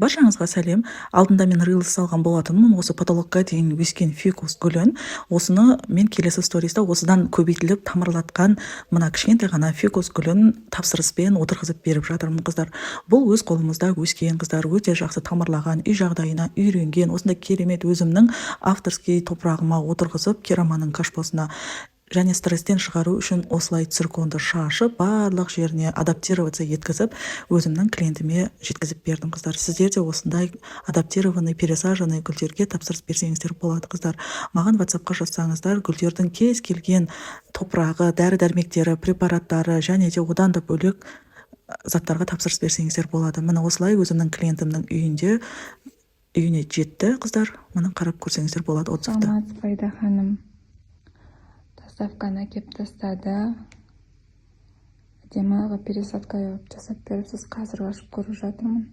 Баршаңызға сәлем. Алдында мен рилс салған болатынмын. Осы потолокқа дейін өскен фикус гүлін. Осыны мен келесі стористе осыдан көбейтіліп тамырлатқан мына кішкентай ғана фикус гүлін тапсырыспен отырғызып беріп жатырмын, қыздар. Бұл өз қолымызда өскен, қыздар, өте жақсы тамырлаған, үй жағдайына үйренген, осындай керемет өзімнің авторский топырағыма отырғызып, кераманың кашпосына және стресстен шығару үшін осылай цирконды шашып, барлық жеріне адаптироваться еткізіп, өзімнің клиентіме жеткізіп бердім, қыздар. Сіздер де осындай адаптированный, пересаженный гүлдерге тапсырыс берсеңіздер болады, қыздар. Маған WhatsApp-қа жазсаңыздар, гүлдердің кез келген топырағы, дәрі-дәрмектері, препараттары және де одан да бөлек заттарға тапсырыс берсеңіздер болады. Міне осылай өзімнің клиентімнің үйіне жетті, қыздар. Міне қарап көрсеңіздер болады отзывты. Файда ханым доставканы әкеп тастады. Әдемі пересадка жасап беріп, сіз қазір ашып көріп жатырмын.